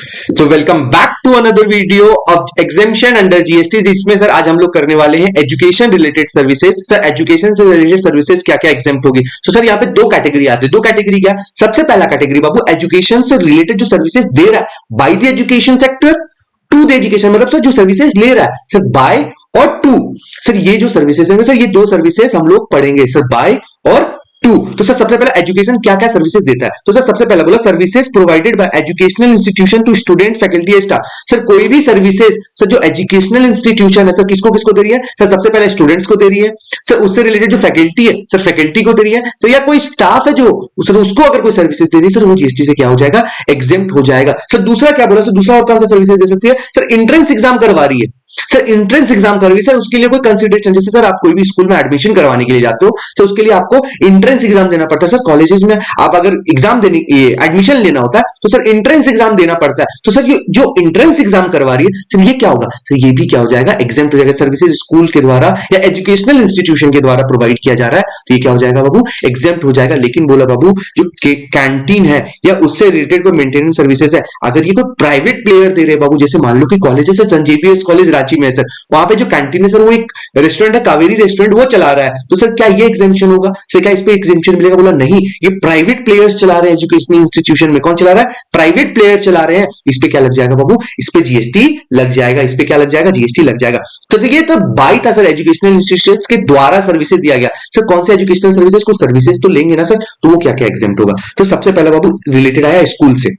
तो welcome back to another video of exemption under GST. इसमें sir आज हम लोग करने वाले हैं education related services. Sir education से रिलेटेड सर्विसेज क्या क्या एग्जेम्प्ट होगी। तो सर यहाँ पे दो कैटेगरी आते हैं। दो कैटेगरी क्या, सबसे पहला कैटेगरी बाबू एजुकेशन से रिलेटेड जो सर्विसेज दे रहा है by the education sector to the education, मतलब सर जो सर्विसेज ले रहा है सर बाय और टू। सर ये जो सर्विसेज है सर ये दो सर्विसेज हम लोग पढ़ेंगे सर, बाय और टू। तो सर सबसे पहले एजुकेशन क्या क्या सर्विसेज देता है। तो सर सबसे पहले बोला services provided by educational institution to student faculty staff. Sir कोई भी सर्विसेज सर जो एजुकेशनल इंस्टीट्यूशन है सर किसको किसको दे रही है। सर सबसे पहले स्टूडेंट्स को दे रही है, सर उससे रिलेटेड जो फैकल्टी है सर फैकल्टी को दे रही है, सर या कोई स्टाफ है जो सर उसको अगर कोई सर्विसेज दे रही है सर वो जीएसटी से क्या हो जाएगा, एग्जेम्प्ट हो जाएगा। सर दूसरा क्या बोला, सर दूसरा और कौन सा सर्विसेज दे सकती है। सर एंट्रेंस एग्जाम करवा रही है, सर एंट्रेंस एग्जाम कर रही है सर उसके लिए कोई कंसिडरेशन, जैसे सर आप कोई भी स्कूल में एडमिशन करवाने के लिए जाते हो तो उसके लिए आपको एंट्रेंस एग्जाम देना पड़ता है। सर कॉलेजेस में आप अगर एग्जाम देने एडमिशन लेना होता है तो सर एंट्रेंस एग्जाम देना पड़ता है। तो सर ये जो एंट्रेंस एग्जाम करवा रही है सर ये क्या होगा, सर ये भी क्या हो जाएगा, एग्जेम्प्ट हो जाएगा। सर्विसेज स्कूल के द्वारा या एजुकेशनल इंस्टीट्यूशन के द्वारा प्रोवाइड किया जा रहा है तो ये क्या हो जाएगा बाबू, एग्जेम्प्ट हो जाएगा। लेकिन बोला बाबू जो कैंटीन है या उससे रिलेटेड कोई मेंटेनेंस सर्विसेज है, अगर ये कोई प्राइवेट प्लेयर दे रहे बाबू, जैसे मान लो कि कॉलेज है संत जेवियर्स कॉलेज रांची में है सर, वहां पे जो कैंटीन है सर वो एक रेस्टोरेंट है कावेरी रेस्टोरेंट वो चला रहा है, तो सर क्या ये एग्जेम्पशन होगा, सर क्या इस पे एग्जेम्पशन मिलेगा। बोला नहीं, ये प्राइवेट प्लेयर्स चला रहे हैं एजुकेशनल इंस्टीट्यूशन में। कौन चला रहा है, प्राइवेट प्लेयर चला रहे हैं। इस पे क्या लग जाएगा बाबू, इस पे जीएसटी लग जाएगा। इस पे क्या लग जाएगा, जीएसटी लग जाएगा। तो देखिए तो बाई था सर एजुकेशनल इंस्टीट्यूशन के द्वारा सर्विसेज दिया गया। सर कौन से एजुकेशनल सर्विसेज को सर्विसेज तो लेंगे ना सर, तो वो क्या क्या एग्जेम्प्ट होगा। तो सबसे पहला बाबू रिलेटेड आया स्कूल से।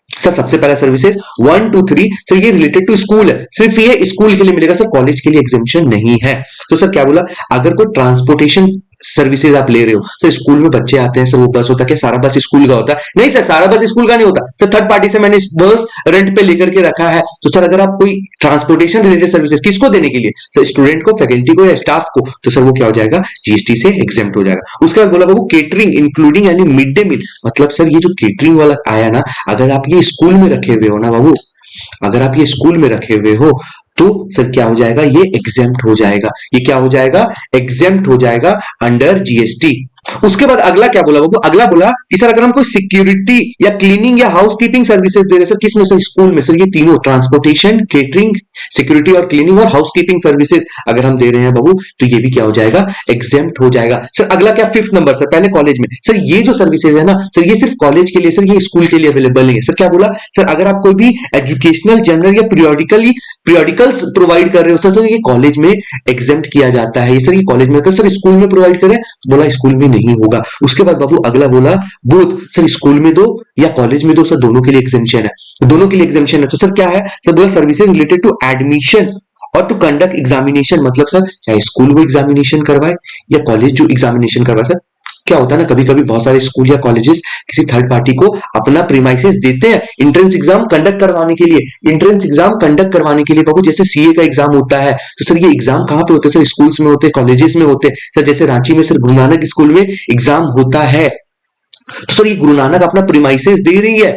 सर सबसे पहला सर्विसेज 1 2 3 सर ये रिलेटेड टू स्कूल है, सिर्फ ये स्कूल के लिए मिलेगा सर, कॉलेज के लिए एग्जेम्पशन नहीं है। तो सर क्या बोला, अगर कोई ट्रांसपोर्टेशन सर्विसेज आप ले रहे हो, सर स्कूल में बच्चे आते हैं सर वो बस होता है क्या, सारा बस स्कूल का होता है नहीं सर, सारा बस स्कूल का नहीं होता सर, थर्ड पार्टी से मैंने बस रेंट पे लेकर के रखा है। तो सर अगर आप कोई ट्रांसपोर्टेशन रिलेटेड सर्विसेज किसको देने के लिए, सर स्टूडेंट को, फैकल्टी को या स्टाफ को, तो सर वो क्या हो जाएगा, जीएसटी से एग्जेम्प्ट हो जाएगा। उसके बाद बोला बाबू केटरिंग इंक्लूडिंग यानी मिड डे मील, मतलब सर ये जो केटरिंग वाला आया ना, अगर आप ये स्कूल में रखे हुए हो ना बाबू, अगर आप ये स्कूल में रखे हुए हो तो सर क्या हो जाएगा, ये एग्जेम्प्ट हो जाएगा। ये क्या हो जाएगा, एग्जेम्प्ट हो जाएगा अंडर जीएसटी। उसके बाद अगला क्या बोला बाबू, अगला बोला कि सर अगर हम कोई सिक्योरिटी या क्लीनिंग या हाउसकीपिंग सर्विसेज दे रहे सर, किसमें सर, स्कूल में। सर ये तीनों ट्रांसपोर्टेशन, केटरिंग, सिक्योरिटी और क्लीनिंग और हाउसकीपिंग सर्विसेज अगर हम दे रहे हैं बाबू तो ये भी क्या हो जाएगा, एग्जेम्प्ट हो जाएगा। सर अगला क्या, फिफ्थ नंबर सर, पहले कॉलेज में। सर ये जो सर्विसेज है ना सर ये सिर्फ कॉलेज के लिए, सर ये स्कूल के लिए अवेलेबल नहीं है। सर क्या बोला, सर अगर आप कोई भी एजुकेशनल जर्नल या पीरियोडिकल्स प्रोवाइड कर रहे हो तो ये कॉलेज में एग्जेम्प्ट किया जाता है। ये सर ये कॉलेज में, सर स्कूल में प्रोवाइड करें, बोला स्कूल में नहीं होगा। उसके बाद बाबू अगला बोला बोथ, सर स्कूल में दो या कॉलेज में दो, सर दोनों के लिए एग्जेम्पशन है, दोनों के लिए एग्जेम्पशन है। तो सर क्या है, सर बोला सर्विसेज रिलेटेड टू एडमिशन और टू कंडक्ट एग्जामिनेशन, मतलब सर चाहे स्कूल वो एग्जामिनेशन करवाए या कॉलेज जो एग्जामिनेशन करवाए। सर क्या होता है ना, कभी कभी बहुत सारे स्कूल या कॉलेजेस किसी थर्ड पार्टी को अपना प्रीमाइसेस देते हैं एंट्रेंस एग्जाम कंडक्ट करवाने के लिए। एंट्रेंस एग्जाम कंडक्ट करवाने के लिए बाबू जैसे सीए का एग्जाम होता है, तो सर ये एग्जाम कहां पे होते हैं, सर स्कूल्स में होते हैं, कॉलेजेस में होते हैं। सर जैसे रांची में सर गुरु नानक स्कूल में एग्जाम होता है, तो सर ये गुरु नानक अपना प्रीमाइसेस दे रही है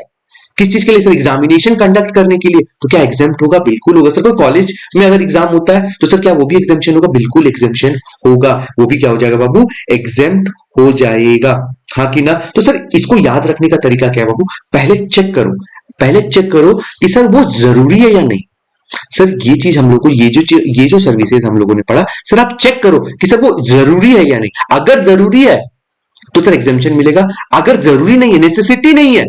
किस चीज के लिए, सर एग्जामिनेशन कंडक्ट करने के लिए। तो क्या एग्जेम्प्ट होगा, बिल्कुल होगा। सर कोई कॉलेज में अगर एग्जाम होता है तो सर क्या वो भी एग्जेम्पशन होगा, बिल्कुल एग्जेम्पशन होगा, वो भी क्या हो जाएगा बाबू, एग्जेम्प्ट हो जाएगा, हाँ कि ना। तो सर इसको याद रखने का तरीका क्या है बाबू, पहले चेक करो, पहले चेक करो कि सर वो जरूरी है या नहीं। सर ये चीज हम लोग को, ये जो सर्विसेज हम लोगों ने पढ़ा, सर आप चेक करो कि सर वो जरूरी है या नहीं। अगर जरूरी है तो सर एग्जेम्पशन मिलेगा, अगर जरूरी नहीं है, नेसेसिटी नहीं है,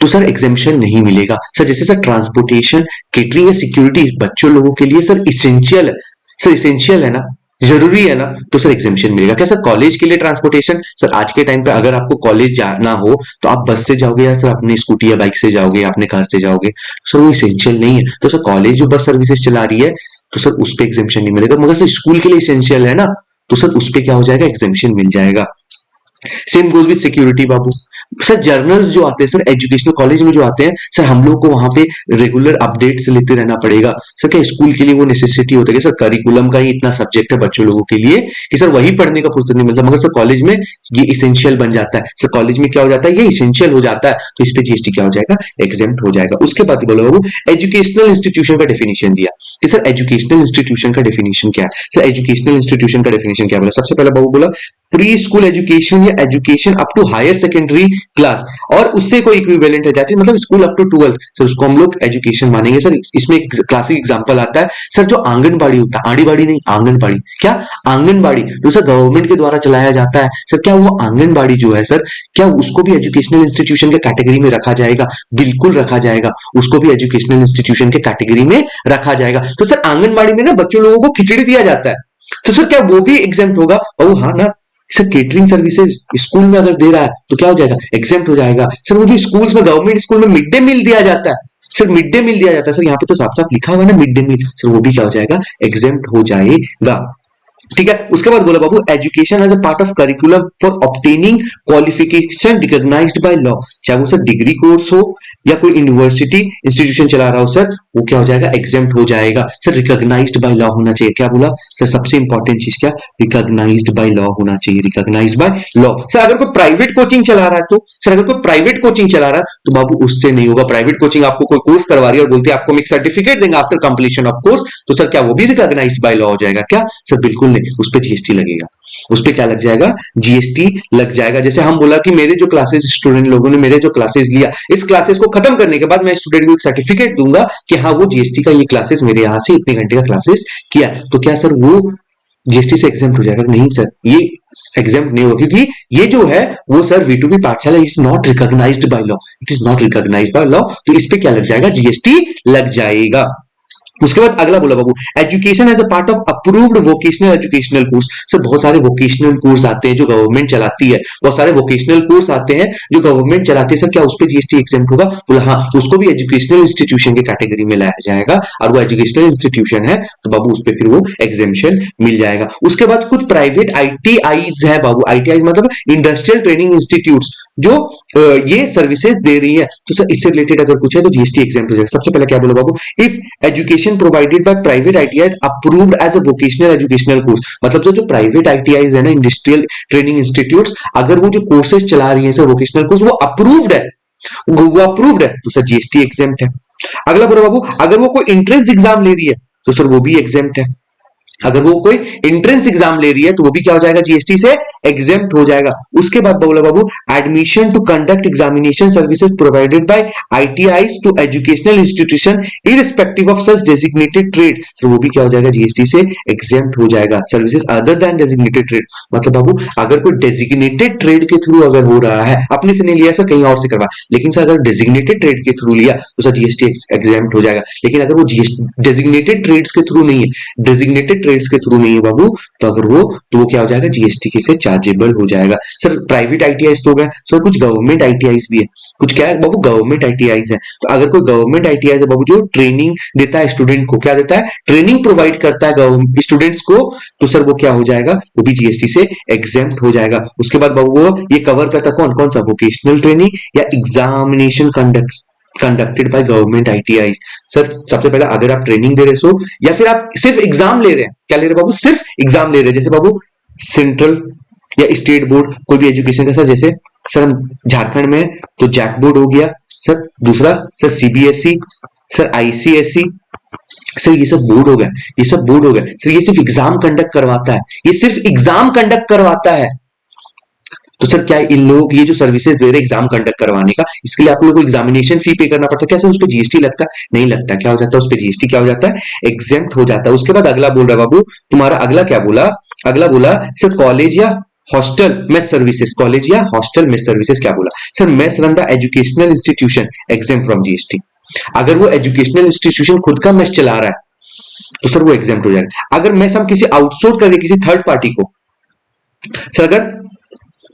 तो सर एग्जेम्पशन नहीं मिलेगा। सर जैसे सर ट्रांसपोर्टेशन, केटरिंग या सिक्योरिटी बच्चों लोगों के लिए सर इसेंशियल है, सर इसेंशियल है ना, जरूरी है ना, तो सर एग्जेम्पशन मिलेगा। क्या सर कॉलेज के लिए ट्रांसपोर्टेशन, सर आज के टाइम पे अगर आपको कॉलेज जाना हो तो आप बस से जाओगे या सर अपनी स्कूटी या बाइक से जाओगे या अपने कार से जाओगे, सर वो इसेंशियल नहीं है। तो सर कॉलेज जो बस सर्विसेज चला रही है तो सर उस पर एग्जेम्पशन नहीं मिलेगा, मगर सर स्कूल के लिए इसेंशियल है ना, तो सर उस पर क्या हो जाएगा, एग्जेम्पशन मिल जाएगा। Same goes with security Babu. Sir journals जो आते हैं सर एजुकेशनल कॉलेज में जो आते हैं सर, हम लोग को वहां पे रेगुलर अपडेट्स लेते रहना पड़ेगा। सर क्या स्कूल के लिए वो नेसेसिटी होता है, सर करिकुलम का ही इतना सब्जेक्ट है बच्चों लोगों के लिए कि सर वही पढ़ने का फुर्सत नहीं मिलता, मगर सर कॉलेज में ये इसेंशियल बन जाता है। सर कॉलेज में क्या हो जाता है, ये इसेंशियल हो जाता है, तो इस पे जीएसटी क्या हो जाएगा, एग्जेम्प्ट हो जाएगा। उसके बाद बोलो बाबू एजुकेशनल इंस्टीट्यूशन का डेफिनेशन दिया कि सर एजुकेशनल इंस्टीट्यूशन का डेफिनेशन क्या है। सर एजुकेशनल इंस्टीट्यूशन का डेफिनेशन क्या बोला, सबसे पहले बाबू बोला प्री स्कूल एजुकेशन या education up to higher secondary class और उससे कोई इक्विवेलेंट है जाती है, मतलब school up to 12th, sir उसको हम लोग एजुकेशन मानेंगे। सर इसमें एक क्लासिक एग्जांपल आता है सर, जो आंगनबाड़ी होता है, आड़ीबाड़ी नहीं, आंगनबाड़ी, क्या आंगनबाड़ी जो सर गवर्नमेंट के द्वारा चलाया जाता है, सर क्या वो आंगनबाड़ी जो है सर, क्या उसको भी एजुकेशनल इंस्टीट्यूशन के कैटेगरी में रखा जाएगा? बिल्कुल रखा जाएगा, उसको भी एजुकेशनल इंस्टीट्यूशन के कैटेगरी में रखा जाएगा। तो सर आंगनबाड़ी में ना बच्चों लोगों को खिचड़ी दिया जाता है, तो सर क्या वो भी एग्जेम्प्ट होगा? ओ हाँ ना सर, केटरिंग सर्विसेज स्कूल में अगर दे रहा है तो क्या हो जाएगा? एग्जेम्प्ट हो जाएगा। सर वो जो स्कूल्स में, गवर्नमेंट स्कूल में मिड डे मील दिया जाता है, सर मिड डे मील दिया जाता है, सर यहाँ पे तो साफ साफ लिखा हुआ है ना मिड डे मील, सर वो भी क्या हो जाएगा? एग्जेम्प्ट हो जाएगा। ठीक है, उसके बाद बोला बाबू education as a part of curriculum for obtaining qualification recognised by law, चाहे वो सर डिग्री कोर्स हो या कोई यूनिवर्सिटी इंस्टीट्यूशन चला रहा हो सर, वो क्या हो जाएगा? एग्जेम्प्ट हो जाएगा। सर रिकॉग्नाइज्ड बाय लॉ होना चाहिए, क्या बोला सर? सबसे इंपॉर्टेंट चीज क्या? रिकॉग्नाइज्ड बाय लॉ होना चाहिए, रिकॉग्नाइज्ड बाय लॉ। सर अगर कोई प्राइवेट कोचिंग चला रहा है तो, सर अगर कोई प्राइवेट कोचिंग चला रहा है तो बाबू उससे नहीं होगा। प्राइवेट कोचिंग आपको कोई कोर्स करवा रही है और बोलती है आपको एक सर्टिफिकेट देंगे आफ्टर कंप्लीशन ऑफ कोर्स, तो सर क्या वो भी रिकॉग्नाइज्ड बाय लॉ हो जाएगा? क्या सर? बिल्कुल नहीं, उस पर जीएसटी लगेगा। उस पे क्या लग जाएगा? जीएसटी लग जाएगा। जैसे हम बोला कि मेरे जो क्लासेस, स्टूडेंट लोगों ने मेरे जो क्लासेस लिया, इस क्लासेस को खत्म करने के बाद मैं स्टूडेंट को एक सर्टिफिकेट दूंगा कि हाँ वो जीएसटी का ये क्लासेस मेरे यहां से इतने घंटे का क्लासेस किया, तो क्या सर वो जीएसटी से एग्जेम्प्ट हो जाएगा? नहीं सर, ये एग्जेम्प्ट नहीं होगा, क्योंकि ये जो है वो सर V2B पाठशाला is not recognized by law, it is not recognized by law, तो इस पे क्या लग जाएगा? जीएसटी लग जाएगा। उसके बाद अगला बोला बाबू education as a part of approved vocational educational course. Sir बहुत सारे वोकेशनल कोर्स आते हैं जो गवर्नमेंट चलाती है, बहुत सारे वोकेशनल कोर्स आते हैं जो गवर्नमेंट चलाती है, सर क्या उस पे जीएसटी एग्जेम्प्ट होगा? बोला हाँ, उसको भी एजुकेशनल इंस्टीट्यूशन के कैटेगरी में लाया जाएगा, और वो एजुकेशनल इंस्टीट्यूशन है तो बाबू उस पर फिर वो एग्जेम्पशन मिल जाएगा। उसके बाद कुछ प्राइवेट आईटीआईज है बाबू, आईटीआई मतलब इंडस्ट्रियल ट्रेनिंग इंस्टीट्यूट, जो ये सर्विसेज दे रही है, तो सर इससे रिलेटेड अगर कुछ है तो जीएसटी एग्जेम्प्ट हो जाएगा। सबसे पहले क्या बोला बाबू? If education provided by private ITI approved as a vocational educational course, मतलब जो प्राइवेट आईटीआई है ना, इंडस्ट्रियल ट्रेनिंग इंस्टीट्यूट्स, अगर वो जो कोर्सेज चला रही है सर वोकेशनल कोर्स, वो अप्रूव्ड है, तो सर जीएसटी एग्जेम्प्ट है। अगला बोला बाबू अगर वो कोई एंट्रेंस एग्जाम ले रही है तो सर वो भी एग्जेम्प्ट है। अगर वो कोई एंट्रेंस एग्जाम ले रही है तो वो भी क्या हो जाएगा? जीएसटी से एग्जेम्प्ट हो जाएगा। उसके बाद बोला बाबू admission to conduct examination services provided by ITI to educational institution irrespective of such designated trade, तो वो भी क्या हो जाएगा? जीएसटी से एग्जेम्प्ट हो जाएगा। Services other than designated trade, मतलब बाबू अगर कोई डेजिग्नेटेड ट्रेड के थ्रू अगर हो रहा है, अपने से नहीं लिया सर, कहीं और से करवा, लेकिन सर अगर डेजिग्नेटेड ट्रेड के थ्रू लिया तो सर जीएसटी एग्जेम्प्ट हो जाएगा। लेकिन अगर वो डेजिग्नेटेड ट्रेड्स के थ्रू नहीं है, डेजिग्नेटेड ट्रेड्स के थ्रू नहीं है बाबू, तो अगर वो तो वो क्या हो जाएगा? जीएसटी से चार्जेबल हो जाएगा। सर प्राइवेट आईटीआई तो गए सर, कुछ गवर्नमेंट आईटीआई भी है, कुछ क्या है बाबू? गवर्नमेंट आईटीआई है। तो अगर कोई गवर्नमेंट आईटीआई है बाबू जो ट्रेनिंग देता है स्टूडेंट को, क्या देता है? ट्रेनिंग प्रोवाइड करता है स्टूडेंट्स को, तो सर वो क्या हो जाएगा? वो भी जीएसटी से एग्जेम्प्ट हो जाएगा। उसके बाद बाबू वो ये कवर करता कौन कौन सा? वोकेशनल ट्रेनिंग या examination conducted by government ITI. Sir सबसे पहले अगर आप ट्रेनिंग दे रहे हो या फिर आप सिर्फ एग्जाम ले रहे हैं, क्या ले रहे बाबू? सिर्फ एग्जाम ले रहे हैं, जैसे बाबू सेंट्रल या स्टेट बोर्ड कोई भी एजुकेशन का, सर जैसे सर हम झारखंड में तो जैक बोर्ड हो गया सर, दूसरा sir CBSE, sir ICSE, sir ये सब बोर्ड हो गया, ये सब बोर्ड हो गया सर, ये सिर्फ एग्जाम कंडक्ट करवाता है, ये सिर्फ एग्जाम कंडक्ट करवाता है। तो सर क्या इन लोग ये जो सर्विसेज दे रहे हैं एग्जाम कंडक्ट करवाने का, इसके लिए आप लोगों को एग्जामिनेशन फी पे करना पड़ता है, क्या सर उस पर जीएसटी लगता है? नहीं लगता। क्या हो जाता है? उस पर जीएसटी क्या हो जाता है? एग्जेम्प्ट हो जाता है। उसके बाद अगला बोल रहा है बाबू तुम्हारा, अगला क्या बोला? अगला बोला सर कॉलेज या हॉस्टल मेस सर्विसेज, कॉलेज या हॉस्टल मेस सर्विसेज क्या बोला? Sir mess run the educational institution exempt from GST. अगर वो एजुकेशनल इंस्टीट्यूशन खुद का मेस चला रहा है तो सर वो एग्जेम्प्ट हो जाएगा। अगर मेस हम किसी आउटसोर्स कर दिए किसी थर्ड पार्टी को, सर अगर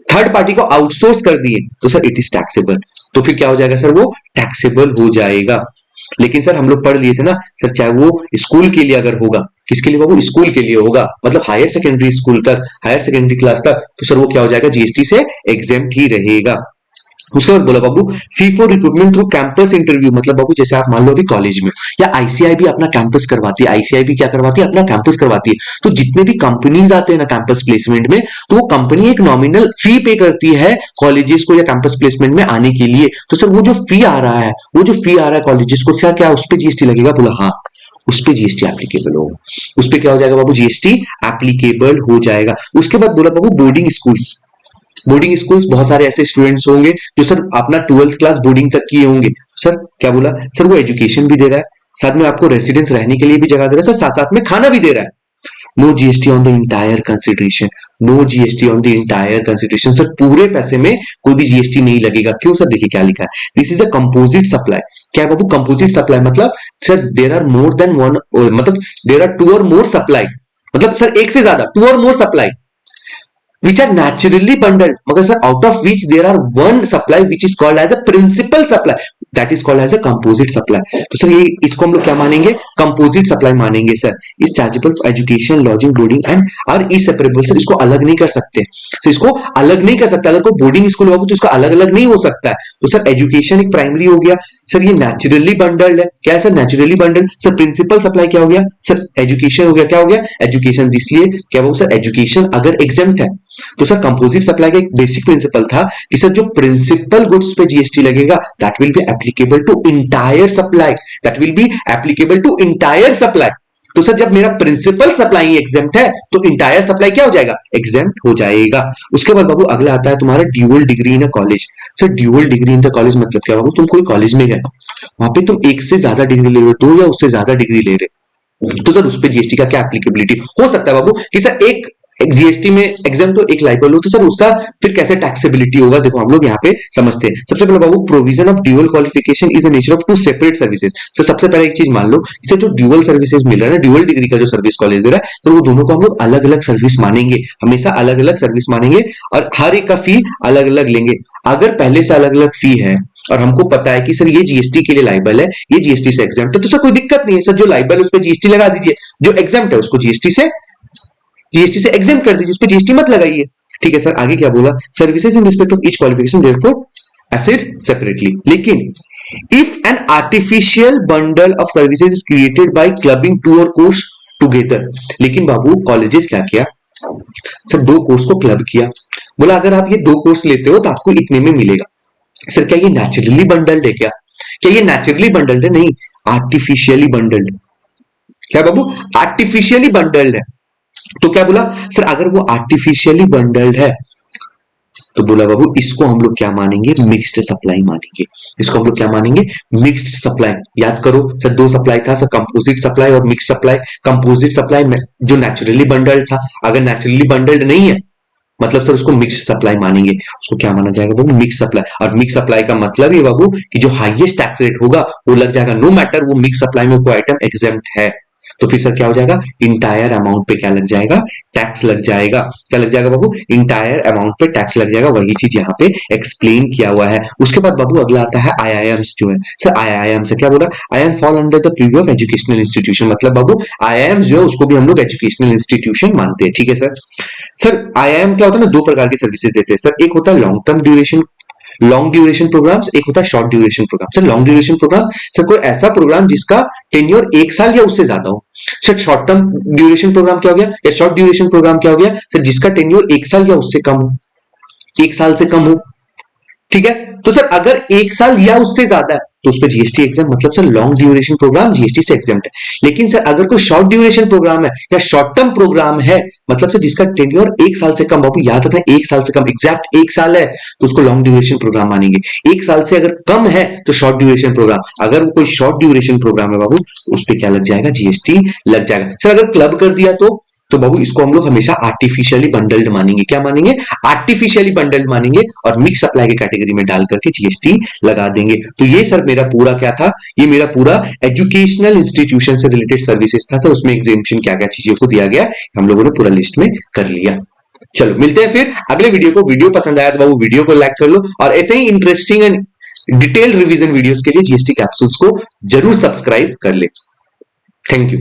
थर्ड पार्टी को आउटसोर्स कर दिए तो सर इट इज टैक्सेबल, तो फिर क्या हो जाएगा सर? वो टैक्सेबल हो जाएगा। लेकिन सर हम लोग पढ़ लिए थे ना सर, चाहे वो स्कूल के लिए अगर होगा, किसके लिए बाबू? स्कूल के लिए होगा, मतलब हायर सेकेंडरी स्कूल तक, हायर सेकेंडरी क्लास तक, तो सर वो क्या हो जाएगा? जीएसटी से एग्जेम्प्ट ही रहेगा। उसके बाद बोला बाबू fee for recruitment through campus interview, मतलब बाबू जैसे आप मान लो अभी कॉलेज में या आईसीआई भी अपना कैंपस करवाती है, आईसीआई भी क्या करवाती है? अपना कैंपस करवाती है। तो जितने भी कंपनीज आते हैं ना कैंपस प्लेसमेंट में, तो वो कंपनी एक नॉमिनल फी पे करती है कॉलेजेस को या कैंपस प्लेसमेंट में आने के लिए। तो सर वो जो फी आ रहा है, वो जो फी आ रहा है कॉलेजेस को, क्या उस पर जीएसटी लगेगा? बोला हाँ, उस पे जीएसटी एप्लीकेबल होगा, उस पे क्या हो जाएगा बाबू, जीएसटी एप्लीकेबल हो जाएगा। उसके बाद बोला बाबू बोर्डिंग स्कूल्स, बोर्डिंग स्कूल्स बहुत सारे ऐसे स्टूडेंट्स होंगे जो सर अपना 12th क्लास बोर्डिंग तक किए होंगे। सर क्या बोला, सर वो एजुकेशन भी दे रहा है, साथ में आपको रेसिडेंस रहने के लिए भी जगह दे रहा है, सर साथ साथ में खाना भी दे रहा है। No GST on the entire consideration, no GST on the entire consideration. Sir पूरे पैसे में कोई भी जीएसटी नहीं लगेगा। क्यों सर, देखिए क्या लिखा है, this is a composite supply. क्या है बाबू, कंपोजिट सप्लाई मतलब sir there are more than one, मतलब there are to or more supply, मतलब सर एक से ज्यादा, two or more supply which are naturally bundled, मगर sir out of which there are one supply which is called as a principal supply, that is called as a composite supply। तो sir ये इसको हम लोग क्या मानेंगे, composite supply मानेंगे। Sir इस chargeable for education, lodging, boarding and R E separable. Sir इसको अलग नहीं कर सकते, सर इसको अलग नहीं कर सकते। अगर कोई बोर्डिंग स्कूल होगा तो इसको अलग अलग नहीं हो सकता है। तो सर एजुकेशन एक प्राइमरी हो गया, सर ये नेचुरली बंडल्ड है। क्या है sir, naturally bundled. Sir principal supply क्या हो गया, सर एजुकेशन हो गया। क्या हो गया, एजुकेशन। इसलिए क्या हो सर, एजुकेशन अगर एग्जेम्प्ट है तो सर कंपोजिट सप्लाई का एक बेसिक प्रिंसिपल था कि सर जो प्रिंसिपल गुड्स पे जीएसटी लगेगा that will be applicable to entire supply, that will be applicable to entire supply. तो सर जब मेरा प्रिंसिपल सप्लाई एग्जेम्प्ट है तो इंटायर सप्लाई क्या हो जाएगा, एग्जेम्प्ट हो जाएगा। उसके बाद बाबू अगला आता है तुम्हारा dual degree in a college. Sir dual degree in the college मतलब क्या बाबू, तुम कोई कॉलेज में गए, वहां पे तुम एक से ज्यादा डिग्री ले रहे हो, दो या उससे ज्यादा डिग्री ले रहे हो, तो सर उस पर जीएसटी का क्या एप्लीकेबिलिटी हो सकता है बाबू कि सर एक जीएसटी में एग्जाम तो एक लाइबल हो, तो सर उसका फिर कैसे टैक्सेबिलिटी होगा, देखो हम लोग यहाँ पे समझते हैं। सबसे पहले बाबू provision of dual qualification is the nature of two separate services. Sir सबसे पहले एक चीज मान लो, इसे जो ड्यूअल सर्विसेज मिल रहा है ना, ड्यूअल डिग्री का जो सर्विस कॉलेज दे रहा है, तो वो दोनों को हम लोग अलग अलग सर्विस मानेंगे, हमेशा अलग अलग सर्विस मानेंगे और हर एक का फी अलग अलग लेंगे। अगर पहले से अलग अलग फी है और हमको पता है कि सर ये जीएसटी के लिए लाइबल है, ये जीएसटी से एग्जाम्प्ट है, तो सर कोई दिक्कत नहीं है। सर जो लाइबल है उस पर जीएसटी लगा दीजिए, जो एग्जाम्प्ट है उसको जीएसटी से एग्जाम्प्ट कर दीजिए, उस पर जीएसटी मत लगाइए। ठीक है सर, आगे क्या बोला, services in respect of each qualification therefore assessed separately. लेकिन if an artificial bundle of services is created by clubbing two or course together. लेकिन बाबू कॉलेजेस क्या किया सर, दो कोर्स को क्लब किया, बोला अगर आप ये दो कोर्स लेते हो तो आपको इतने में मिलेगा। सर क्या ये नेचुरली बंडल्ड है, क्या ये नेचुरली बंडल्ड है, नहीं, आर्टिफिशियली बंडल्ड। क्या बाबू, आर्टिफिशियली बंडल्ड है। तो क्या बोला सर, अगर वो आर्टिफिशियली बंडल्ड है तो बोला बाबू इसको हम लोग क्या मानेंगे, मिक्स्ड सप्लाई मानेंगे। इसको हम लोग क्या मानेंगे, मिक्स्ड सप्लाई। याद करो सर, दो सप्लाई था सर, कंपोजिट सप्लाई और मिक्स सप्लाई। कंपोजिट सप्लाई जो नेचुरली बंडल्ड था, अगर नेचुरली बंडल्ड नहीं है मतलब सर उसको मिक्स सप्लाई मानेंगे। उसको क्या माना जाएगा बाबू, मिक्स सप्लाई। और मिक्स सप्लाई का मतलब ये बाबू कि जो हाईएस्ट टैक्स रेट होगा वो लग जाएगा, नो मैटर वो मिक्स सप्लाई में कोई आइटम एग्जेम्प्ट है। तो फिर सर क्या हो जाएगा, इंटायर अमाउंट पे क्या लग जाएगा, टैक्स लग जाएगा। क्या लग जाएगा बाबू, इंटायर अमाउंट पे टैक्स लग जाएगा। वही चीज यहाँ पे एक्सप्लेन किया हुआ है। उसके बाद बाबू अगला आता है आईआईएम्स जो है। सर आईआईएम से क्या बोला, IIM fall under the preview of educational institution. मतलब बाबू आईआईएम जो है उसको भी हम लोग एजुकेशनल इंस्टीट्यूशन मानते हैं। ठीक है सर। सर आईआईएम क्या होता है ना, दो प्रकार की सर्विसेज देते हैं सर, एक होता है long term duration, long duration programs, एक होता है short duration program. Sir long duration program sir कोई ऐसा प्रोग्राम जिसका टेन्योर एक साल या उससे ज्यादा हो। Sir short term duration program क्या हो गया, या शॉर्ट ड्यूरेशन प्रोग्राम क्या हो गया सर, जिसका टेन्योर एक साल या उससे कम हो, एक साल से कम हो। ठीक है, तो सर अगर एक साल या उससे ज्यादा है तो उस पर जीएसटी एग्जाम, मतलब sir long duration program GST से एग्जाम्प्ट है। लेकिन सर अगर कोई शॉर्ट ड्यूरेशन प्रोग्राम है या शॉर्ट टर्म प्रोग्राम है, मतलब सर जिसका टेन्योर एक साल से कम, बाबू याद रखना एक साल से कम, एग्जैक्ट एक साल है तो उसको लॉन्ग ड्यूरेशन प्रोग्राम मानेंगे। एक साल से अगर कम है तो शॉर्ट ड्यूरेशन प्रोग्राम। अगर वो कोई शॉर्ट ड्यूरेशन प्रोग्राम है बाबू उस पर क्या लग जाएगा, जीएसटी लग जाएगा। सर अगर क्लब कर दिया तो बाबू इसको हम लोग हमेशा आर्टिफिशियली बंडल्ड मानेंगे। क्या मानेंगे, आर्टिफिशियली बंडल्ड मानेंगे और मिक्स सप्लाई के कैटेगरी में डाल करके जीएसटी लगा देंगे। तो ये सर मेरा पूरा क्या था, ये मेरा पूरा एजुकेशनल इंस्टीट्यूशन से रिलेटेड सर्विसेज था सर। उसमें एग्जामिनेशन क्या क्या चीजों को दिया गया हम लोगों ने पूरा लिस्ट में कर लिया। चलो मिलते हैं फिर अगले वीडियो को। वीडियो पसंद आया तो बाबू वीडियो को लाइक कर लो और ऐसे ही interesting and detail revision videos के लिए जीएसटी कैप्सूल्स को जरूर सब्सक्राइब कर ले। Thank you.